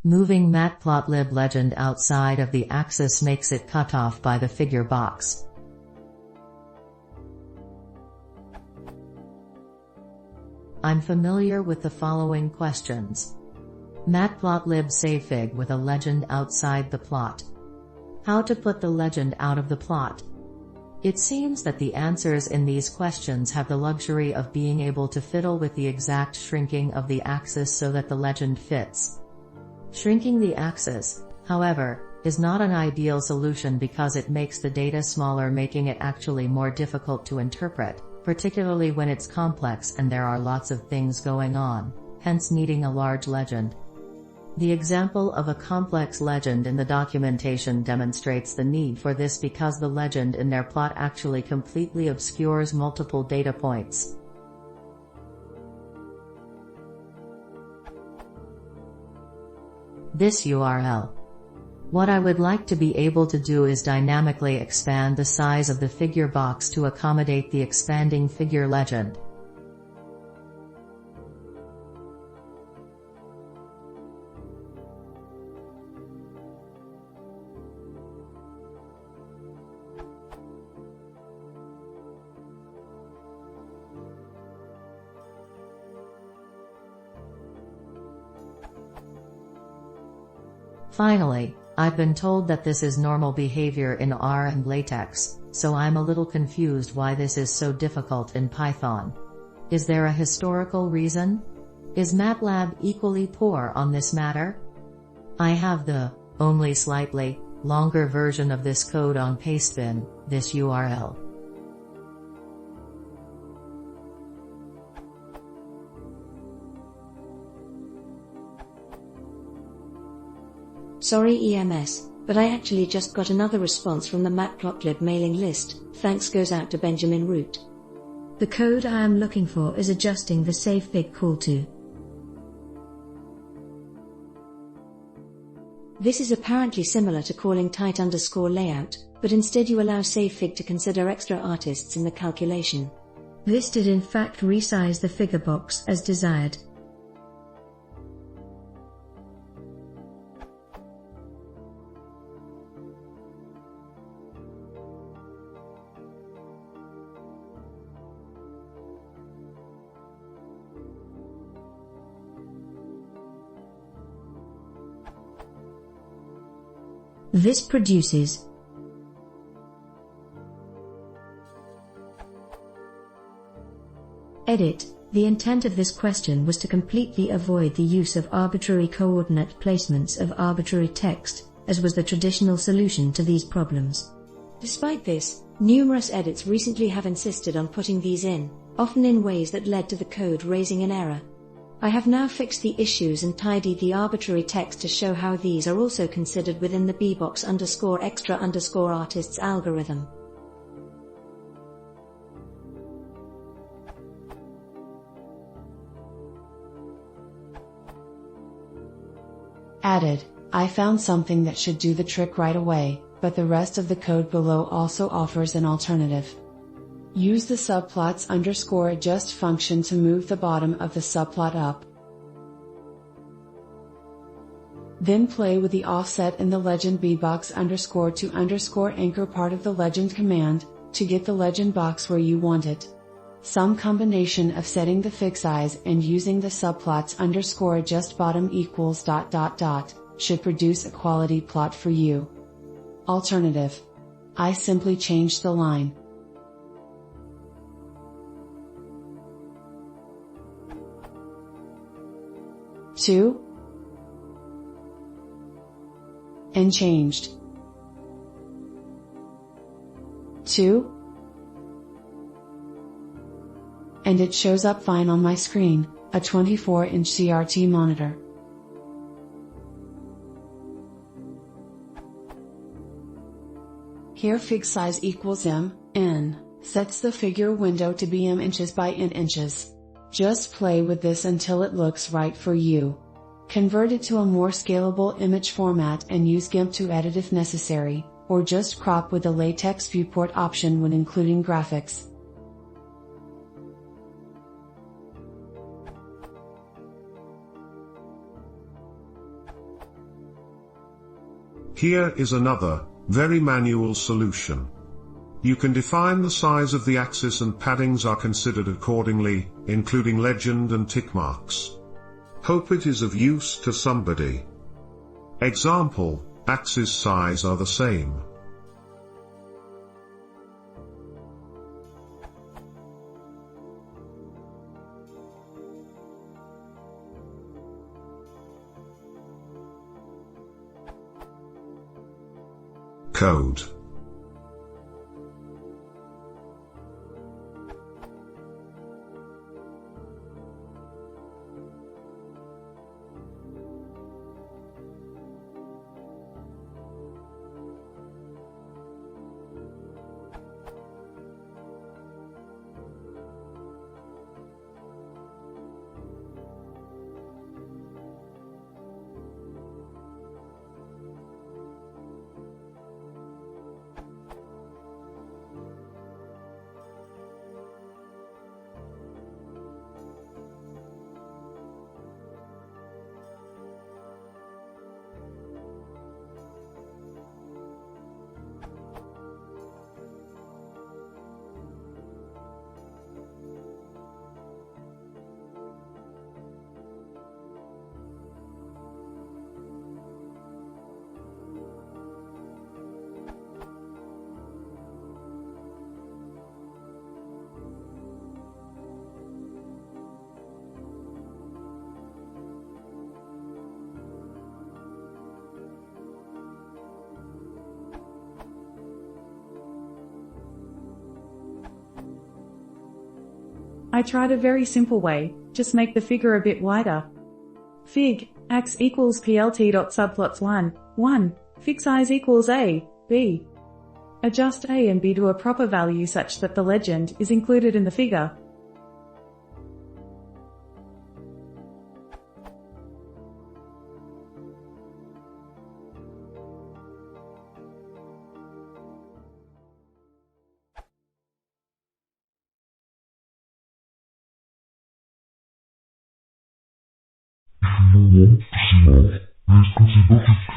Moving matplotlib legend outside of the axis makes it cut off by the figure box. I'm familiar with the following questions. Matplotlib savefig with a legend outside the plot. How to put the legend out of the plot? It seems that the answers in these questions have the luxury of being able to fiddle with the exact shrinking of the axis so that the legend fits. Shrinking the axis, however, is not an ideal solution because it makes the data smaller, making it actually more difficult to interpret, particularly when it's complex and there are lots of things going on, hence needing a large legend. The example of a complex legend in the documentation demonstrates the need for this because the legend in their plot actually completely obscures multiple data points. This URL. What I would like to be able to do is dynamically expand the size of the figure box to accommodate the expanding figure legend. Finally, I've been told that this is normal behavior in R and LaTeX, so I'm a little confused why this is so difficult in Python. Is there a historical reason? Is MATLAB equally poor on this matter? I have the, only slightly, longer version of this code on pastebin, this URL. Sorry EMS, but I actually just got another response from the matplotlib mailing list. Thanks goes out to Benjamin Root. The code I am looking for is adjusting the savefig call to. This is apparently similar to calling tight_layout, but instead you allow savefig to consider extra artists in the calculation. This did in fact resize the figure box as desired. This produces Edit. The intent of this question was to completely avoid the use of arbitrary coordinate placements of arbitrary text, as was the traditional solution to these problems. Despite this, numerous edits recently have insisted on putting these in, often in ways that led to the code raising an error. I have now fixed the issues and tidied the arbitrary text to show how these are also considered within the bbox_extra_artists algorithm. Added. I found something that should do the trick right away, but the rest of the code below also offers an alternative. Use the subplots_adjust function to move the bottom of the subplot up. Then play with the offset in the legend bbox_to_anchor part of the legend command, to get the legend box where you want it. Some combination of setting the fig size and using the subplots_adjust bottom equals ... should produce a quality plot for you. Alternative. I simply changed the line. Two. And changed. 2. And it shows up fine on my screen, a 24-inch CRT monitor. Here fig size equals n, sets the figure window to be inches by inches. Just play with this until it looks right for you. Convert it to a more scalable image format and use GIMP to edit if necessary, or just crop with the LaTeX viewport option when including graphics. Here is another, very manual solution. You can define the size of the axis and paddings are considered accordingly, including legend and tick marks. Hope it is of use to somebody. Example, axis size are the same. Code. I tried a very simple way, just make the figure a bit wider. Fig, ax equals plt.subplots 1, fig size equals a, b. Adjust a and b to a proper value such that the legend is included in the figure. If you know what to see, please consider